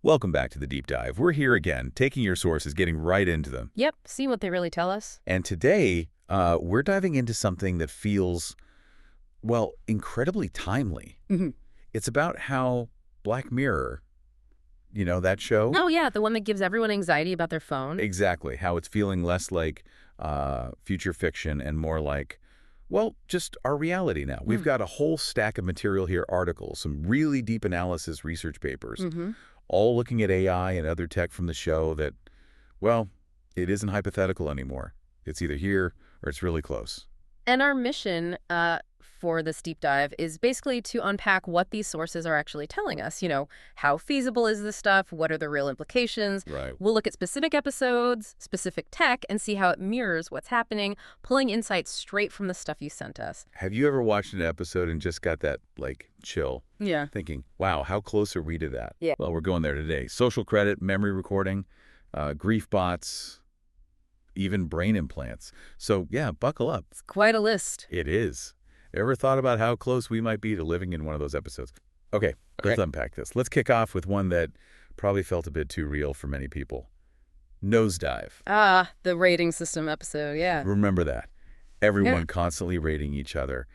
Welcome back to the Deep Dive. We're here again, taking your sources, getting right into them. Yep, see what they really tell us. And today, we're diving into something that feels, well, incredibly timely. Mm-hmm. It's about how Black Mirror, you know, that show? Oh, yeah, the one that gives everyone anxiety about their phone. Exactly. How it's feeling less like future fiction and more like, well, just our reality now. We've got a whole stack of material here, articles, some really deep analysis research papers, all looking at AI and other tech from the show that, well, it isn't hypothetical anymore. It's either here or it's really close. And our mission for this deep dive is basically to unpack what these sources are actually telling us. You know, how feasible is this stuff? What are the real implications? Right. We'll look at specific episodes, specific tech, and see how it mirrors what's happening, pulling insights straight from the stuff you sent us. Have you ever watched an episode and just got that, like, chill? Yeah. Thinking, wow, how close are we to that? Yeah. Well, we're going there today. Social credit, memory recording, grief bots, even brain implants. So, yeah, buckle up. It's quite a list. It is. Ever thought about how close we might be to living in one of those episodes? Okay, let's unpack this. Let's kick off with one that probably felt a bit too real for many people. Nosedive. Ah, the rating system episode, yeah. Remember that. Everyone constantly rating each other.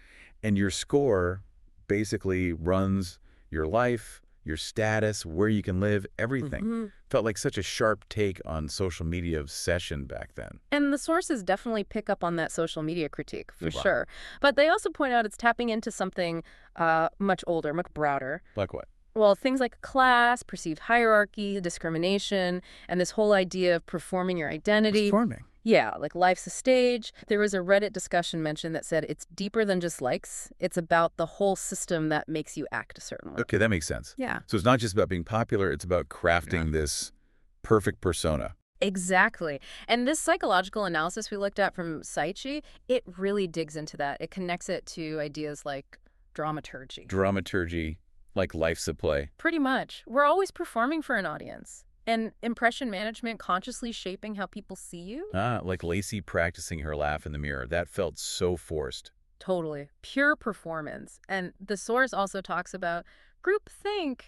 And your score basically runs your life, your status, where you can live, everything. Felt like such a sharp take on social media obsession back then. And the sources definitely pick up on that social media critique, for sure. But they also point out it's tapping into something much older, much broader. Like what? Well, things like class, perceived hierarchy, discrimination, and this whole idea of performing your identity. Performing? Yeah, like life's a stage. There was a Reddit discussion mentioned that said it's deeper than just likes. It's about the whole system that makes you act a certain way. Okay, that makes sense. Yeah. So it's not just about being popular, it's about crafting this perfect persona. Exactly. And this psychological analysis we looked at from Sci-Fi, it really digs into that. It connects it to ideas like dramaturgy. Dramaturgy, like life's a play. Pretty much. We're always performing for an audience. And impression management consciously shaping how people see you? Like Lacey practicing her laugh in the mirror. That felt so forced. Totally. Pure performance. And the source also talks about groupthink.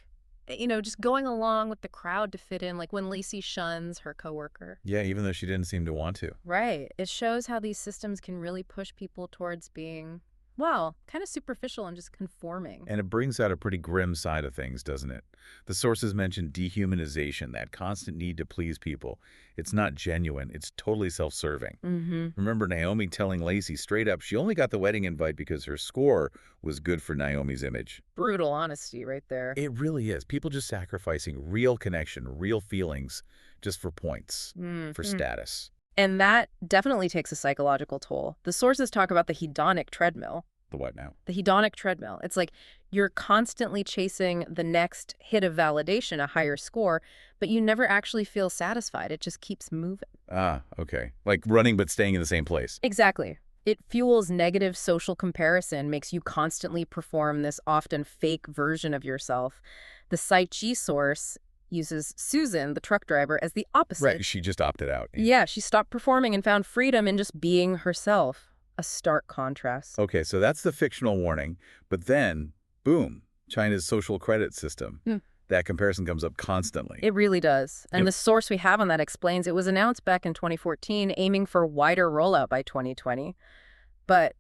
You know, just going along with the crowd to fit in, like when Lacey shuns her coworker. Yeah, even though she didn't seem to want to. Right. It shows how these systems can really push people towards being, well, kind of superficial and just conforming. And it brings out a pretty grim side of things, doesn't it? The sources mention dehumanization, that constant need to please people. It's not genuine. It's totally self-serving. Remember Naomi telling Lacey straight up she only got the wedding invite because her score was good for Naomi's image. Brutal honesty right there. It really is. People just sacrificing real connection, real feelings, just for points, for status. And that definitely takes a psychological toll. The sources talk about the hedonic treadmill. The what now? The hedonic treadmill. It's like you're constantly chasing the next hit of validation, a higher score, but you never actually feel satisfied. It just keeps moving. Ah, okay. Like running but staying in the same place. Exactly. It fuels negative social comparison, makes you constantly perform this often fake version of yourself. The Sci-Fi source uses Susan, the truck driver, as the opposite. Right, she just opted out. Yeah, she stopped performing and found freedom in just being herself. A stark contrast. Okay, so that's the fictional warning. But then, boom, China's social credit system. That comparison comes up constantly. It really does. And the source we have on that explains it was announced back in 2014, aiming for wider rollout by 2020. But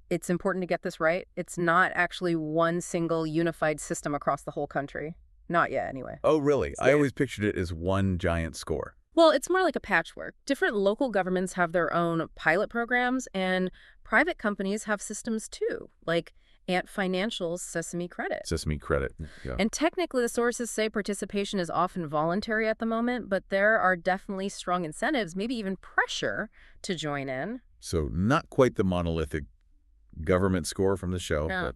it's important to get this right. It's not actually one single unified system across the whole country. Not yet, anyway. Oh, really? I always pictured it as one giant score. Well, it's more like a patchwork. Different local governments have their own pilot programs, and private companies have systems too, like Ant Financial's Sesame Credit. Sesame Credit, yeah. And technically, the sources say participation is often voluntary at the moment, but there are definitely strong incentives, maybe even pressure, to join in. So not quite the monolithic government score from the show, but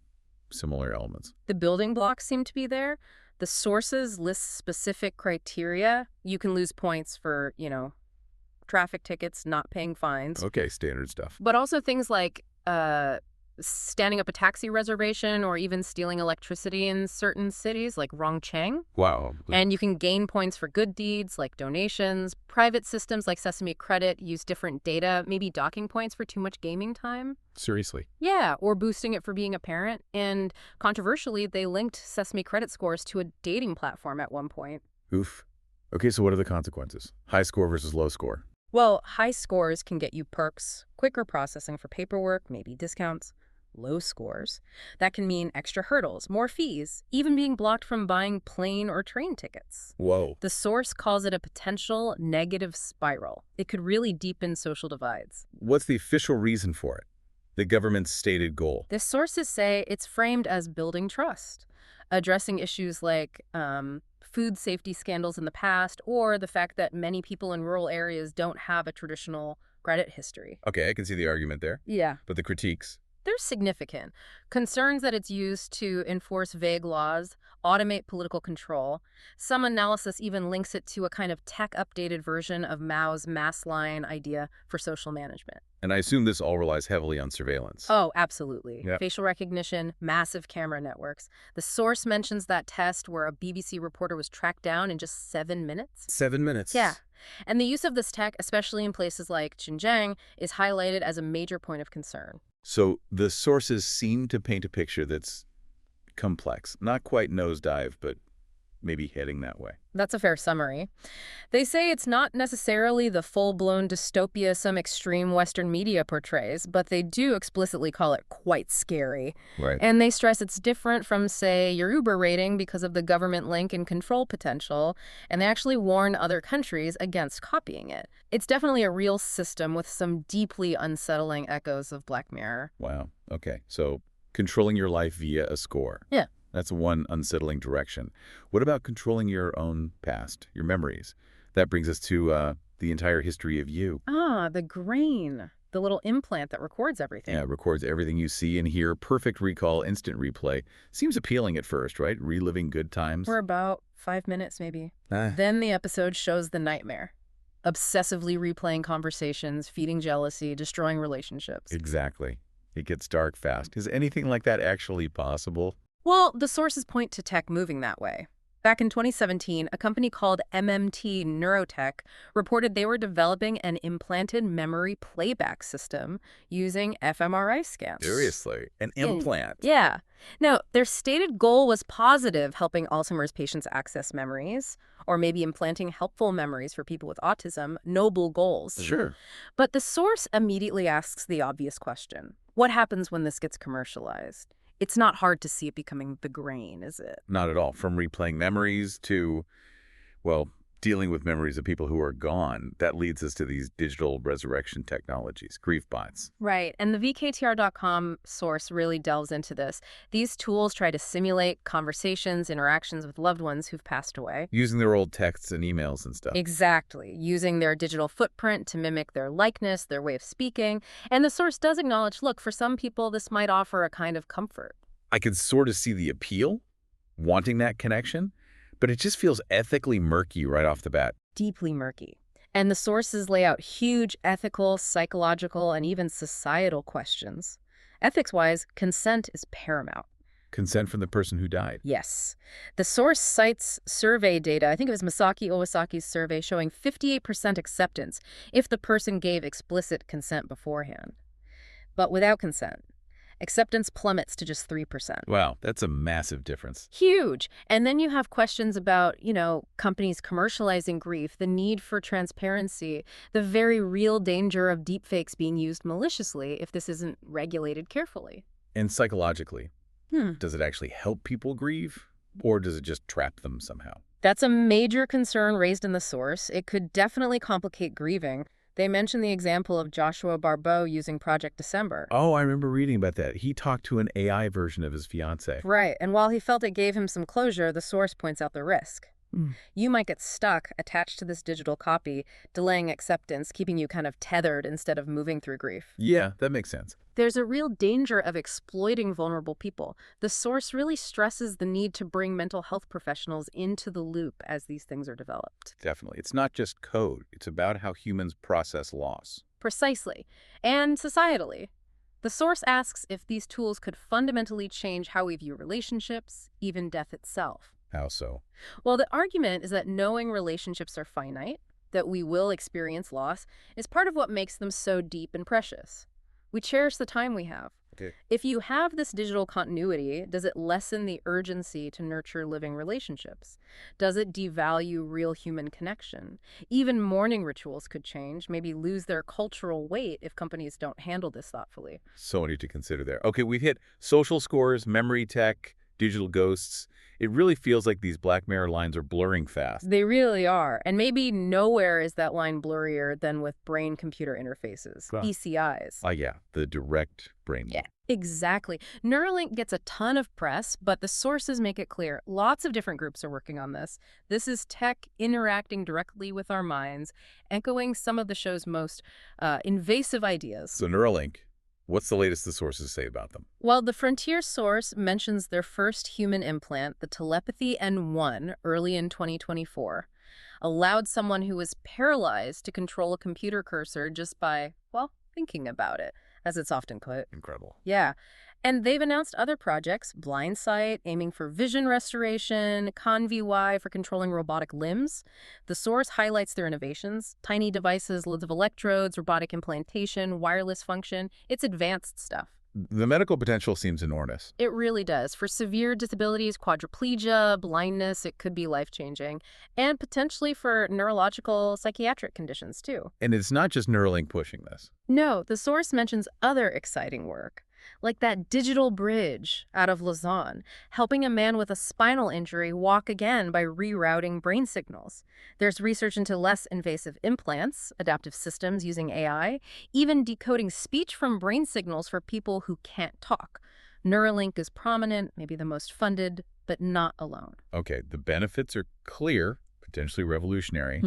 similar elements. The building blocks seem to be there. The sources list specific criteria. You can lose points for, you know, traffic tickets, not paying fines. Okay, standard stuff. But also things like standing up a taxi reservation or even stealing electricity in certain cities like Rongcheng. Wow. And you can gain points for good deeds like donations. Private systems like Sesame Credit use different data, maybe docking points for too much gaming time. Seriously? Yeah, or boosting it for being a parent. And controversially, they linked Sesame Credit scores to a dating platform at one point. Oof. Okay, so what are the consequences? High score versus low score. Well, high scores can get you perks, quicker processing for paperwork, maybe discounts. Low scores, that can mean extra hurdles, more fees, even being blocked from buying plane or train tickets. Whoa. The source calls it a potential negative spiral. It could really deepen social divides. What's the official reason for it? The government's stated goal. The sources say it's framed as building trust, addressing issues like food safety scandals in the past, or the fact that many people in rural areas don't have a traditional credit history. Okay, I can see the argument there. Yeah. But the critiques? They're significant. Concerns that it's used to enforce vague laws, automate political control. Some analysis even links it to a kind of tech-updated version of Mao's mass line idea for social management. And I assume this all relies heavily on surveillance. Oh, absolutely. Yep. Facial recognition, massive camera networks. The source mentions that test where a BBC reporter was tracked down in just 7 minutes. 7 minutes? Yeah. And the use of this tech, especially in places like Xinjiang, is highlighted as a major point of concern. So the sources seem to paint a picture that's complex. Not quite Nosedive, but maybe heading that way. That's a fair summary. They say it's not necessarily the full-blown dystopia some extreme Western media portrays, but they do explicitly call it quite scary. Right. And they stress it's different from, say, your Uber rating because of the government link and control potential, and they actually warn other countries against copying it. It's definitely a real system with some deeply unsettling echoes of Black Mirror. Wow. Okay. So controlling your life via a score. Yeah. That's one unsettling direction. What about controlling your own past, your memories? That brings us to the entire history of you. Ah, the grain. The little implant that records everything. Yeah, it records everything you see and hear. Perfect recall, instant replay. Seems appealing at first, right? Reliving good times. For about 5 minutes, maybe. Then the episode shows the nightmare. Obsessively replaying conversations, feeding jealousy, destroying relationships. Exactly. It gets dark fast. Is anything like that actually possible? Well, the sources point to tech moving that way. Back in 2017, a company called MMT Neurotech reported they were developing an implanted memory playback system using fMRI scans. Seriously? An implant? Yeah. Now, their stated goal was positive, helping Alzheimer's patients access memories, or maybe implanting helpful memories for people with autism, noble goals. Sure. But the source immediately asks the obvious question. What happens when this gets commercialized? It's not hard to see it becoming the grain, is it? Not at all. From replaying memories to, well, dealing with memories of people who are gone. That leads us to these digital resurrection technologies, grief bots. Right. And the VKTR.com source really delves into this. These tools try to simulate conversations, interactions with loved ones who've passed away. Using their old texts and emails and stuff. Exactly. Using their digital footprint to mimic their likeness, their way of speaking. And the source does acknowledge, look, for some people, this might offer a kind of comfort. I could sort of see the appeal, wanting that connection, but it just feels ethically murky right off the bat. Deeply murky. And the sources lay out huge ethical, psychological, and even societal questions. Ethics-wise, consent is paramount. Consent from the person who died. Yes. The source cites survey data. I think it was Masaki Owasaki's survey showing 58% acceptance if the person gave explicit consent beforehand. But without consent, acceptance plummets to just 3%. Wow, that's a massive difference. Huge. And then you have questions about, companies commercializing grief, the need for transparency, the very real danger of deepfakes being used maliciously if this isn't regulated carefully. And psychologically, does it actually help people grieve, or does it just trap them somehow? That's a major concern raised in the source. It could definitely complicate grieving. They mentioned the example of Joshua Barbeau using Project December. Oh, I remember reading about that. He talked to an AI version of his fiancée. Right, and while he felt it gave him some closure, the source points out the risk. You might get stuck, attached to this digital copy, delaying acceptance, keeping you kind of tethered instead of moving through grief. Yeah, that makes sense. There's a real danger of exploiting vulnerable people. The source really stresses the need to bring mental health professionals into the loop as these things are developed. Definitely. It's not just code. It's about how humans process loss. Precisely. And societally. The source asks if these tools could fundamentally change how we view relationships, even death itself. How so? Well, the argument is that knowing relationships are finite, that we will experience loss, is part of what makes them so deep and precious. We cherish the time we have. Okay. If you have this digital continuity, does it lessen the urgency to nurture living relationships? Does it devalue real human connection? Even mourning rituals could change, maybe lose their cultural weight if companies don't handle this thoughtfully. So many to consider there. Okay, we've hit social scores, memory tech, digital ghosts. It really feels like these Black Mirror lines are blurring fast. They really are. And maybe nowhere is that line blurrier than with brain-computer interfaces, Wow. BCIs. Yeah, the direct brain. Yeah, exactly. Neuralink gets a ton of press, but the sources make it clear. Lots of different groups are working on this. This is tech interacting directly with our minds, echoing some of the show's most invasive ideas. So Neuralink, what's the latest the sources say about them? Well, the Frontier source mentions their first human implant, the Telepathy N1, early in 2024, allowed someone who was paralyzed to control a computer cursor just by, well, thinking about it, as it's often put. Incredible. Yeah. And they've announced other projects, Blindsight, aiming for vision restoration, ConVY for controlling robotic limbs. The source highlights their innovations, tiny devices, loads of electrodes, robotic implantation, wireless function. It's advanced stuff. The medical potential seems enormous. It really does. For severe disabilities, quadriplegia, blindness, it could be life-changing. And potentially for neurological, psychiatric conditions, too. And it's not just Neuralink pushing this. No, the source mentions other exciting work, like that digital bridge out of Lausanne, helping a man with a spinal injury walk again by rerouting brain signals. There's research into less invasive implants, adaptive systems using AI, even decoding speech from brain signals for people who can't talk. Neuralink is prominent, maybe the most funded, but not alone. Okay, the benefits are clear, potentially revolutionary.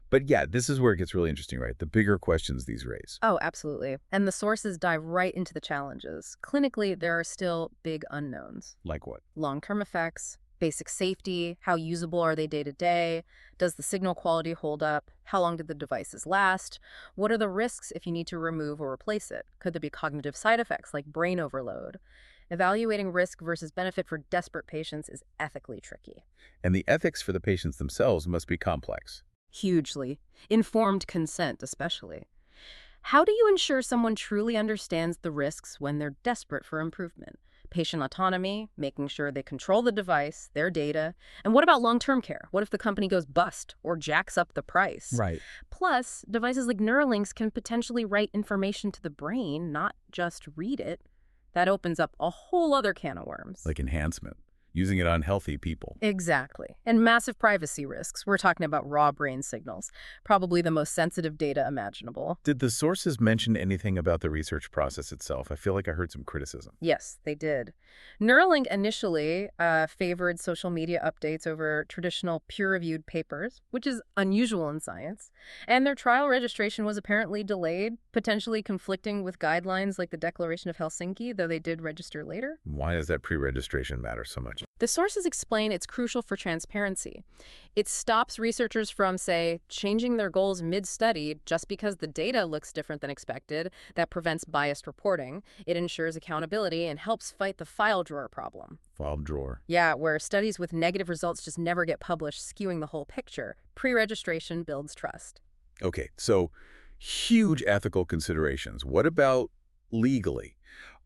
But yeah, this is where it gets really interesting, right? The bigger questions these raise. Oh, absolutely. And the sources dive right into the challenges. Clinically, there are still big unknowns. Like what? Long-term effects, basic safety, how usable are they day to day? Does the signal quality hold up? How long do the devices last? What are the risks if you need to remove or replace it? Could there be cognitive side effects like brain overload? Evaluating risk versus benefit for desperate patients is ethically tricky. And the ethics for the patients themselves must be complex. Hugely. Informed consent, especially. How do you ensure someone truly understands the risks when they're desperate for improvement? Patient autonomy, making sure they control the device, their data. And what about long-term care? What if the company goes bust or jacks up the price? Right. Plus, devices like Neuralinks can potentially write information to the brain, not just read it. That opens up a whole other can of worms. Like enhancement. Using it on healthy people. Exactly. And massive privacy risks. We're talking about raw brain signals, probably the most sensitive data imaginable. Did the sources mention anything about the research process itself? I feel like I heard some criticism. Yes, they did. Neuralink initially favored social media updates over traditional peer-reviewed papers, which is unusual in science. And their trial registration was apparently delayed, potentially conflicting with guidelines like the Declaration of Helsinki, though they did register later. Why does that pre-registration matter so much? The sources explain it's crucial for transparency. It stops researchers from, say, changing their goals mid-study just because the data looks different than expected. That prevents biased reporting. It ensures accountability and helps fight the file drawer problem. File drawer. Yeah, where studies with negative results just never get published, skewing the whole picture. Pre-registration builds trust. Okay, so huge ethical considerations. What about legally?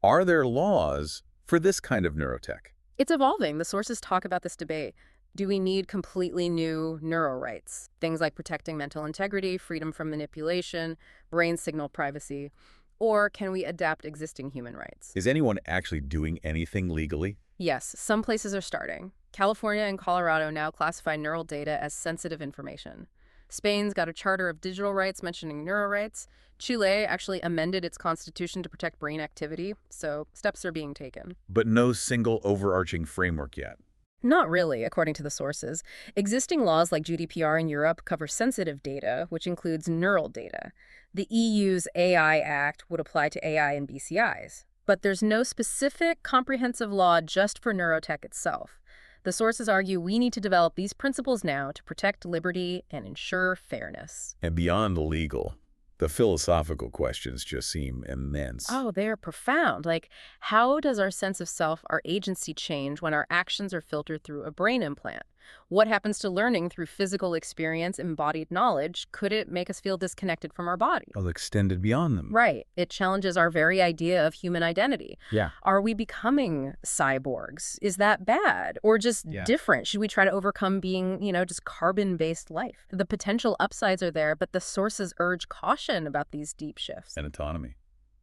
Are there laws for this kind of neurotech? It's evolving. The sources talk about this debate. Do we need completely new neural rights? Things like protecting mental integrity, freedom from manipulation, brain signal privacy. Or can we adapt existing human rights? Is anyone actually doing anything legally? Yes, some places are starting. California and Colorado now classify neural data as sensitive information. Spain's got a charter of digital rights mentioning neural rights. Chile actually amended its constitution to protect brain activity, so steps are being taken. But no single overarching framework yet. Not really, according to the sources. Existing laws like GDPR in Europe cover sensitive data, which includes neural data. The EU's AI Act would apply to AI and BCIs. But there's no specific, comprehensive law just for neurotech itself. The sources argue we need to develop these principles now to protect liberty and ensure fairness. And beyond the legal, the philosophical questions just seem immense. Oh, they're profound. Like, how does our sense of self, our agency change when our actions are filtered through a brain implant? What happens to learning through physical experience, embodied knowledge? Could it make us feel disconnected from our body? Oh, extended beyond them. Right. It challenges our very idea of human identity. Yeah. Are we becoming cyborgs? Is that bad? Or just different? Should we try to overcome being, just carbon-based life? The potential upsides are there, but the sources urge caution about these deep shifts. And autonomy.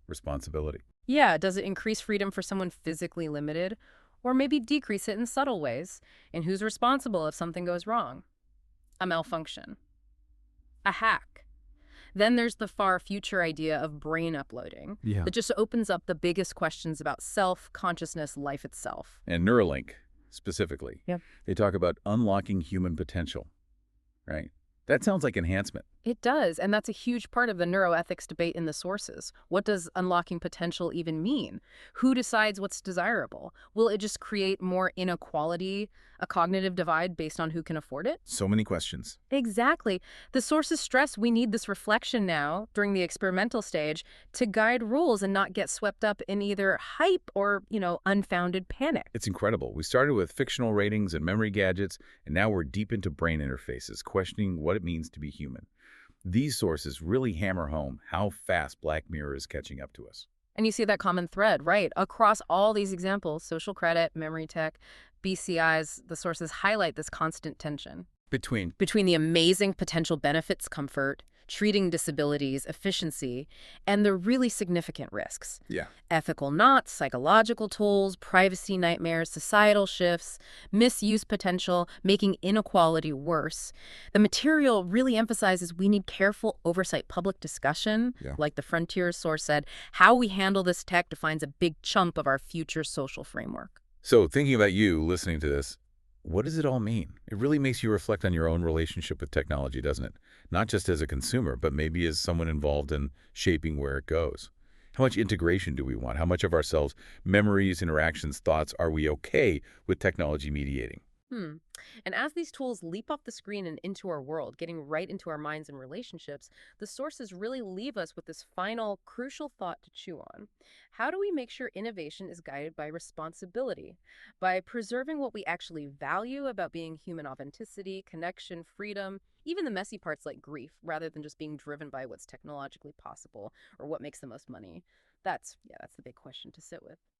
Responsibility. Yeah, does it increase freedom for someone physically limited? Or maybe decrease it in subtle ways? And who's responsible if something goes wrong? A malfunction. A hack. Then there's the far future idea of brain uploading that just opens up the biggest questions about self, consciousness, life itself. And Neuralink, specifically. Yep. They talk about unlocking human potential, right? That sounds like enhancement. It does, and that's a huge part of the neuroethics debate in the sources. What does unlocking potential even mean? Who decides what's desirable? Will it just create more inequality, a cognitive divide based on who can afford it? So many questions. Exactly. The sources stress we need this reflection now, during the experimental stage, to guide rules and not get swept up in either hype or, unfounded panic. It's incredible. We started with fictional ratings and memory gadgets, and now we're deep into brain interfaces, questioning what it means to be human. These sources really hammer home how fast Black Mirror is catching up to us. And you see that common thread, right? Across all these examples, social credit, memory tech, BCIs, the sources highlight this constant tension. Between Between the amazing potential benefits, comfort, treating disabilities, efficiency, and the really significant risks. Yeah. Ethical knots, psychological tolls, privacy nightmares, societal shifts, misuse potential, making inequality worse. The material really emphasizes we need careful oversight, public discussion. Like the Frontiers source said, how we handle this tech defines a big chunk of our future social framework. So thinking about you listening to this, what does it all mean? It really makes you reflect on your own relationship with technology, doesn't it? Not just as a consumer, but maybe as someone involved in shaping where it goes. How much integration do we want? How much of ourselves, memories, interactions, thoughts, are we okay with technology mediating? And as these tools leap off the screen and into our world, getting right into our minds and relationships, the sources really leave us with this final, crucial thought to chew on. How do we make sure innovation is guided by responsibility? By preserving what we actually value about being human: authenticity, connection, freedom, even the messy parts like grief, rather than just being driven by what's technologically possible or what makes the most money. That's the big question to sit with.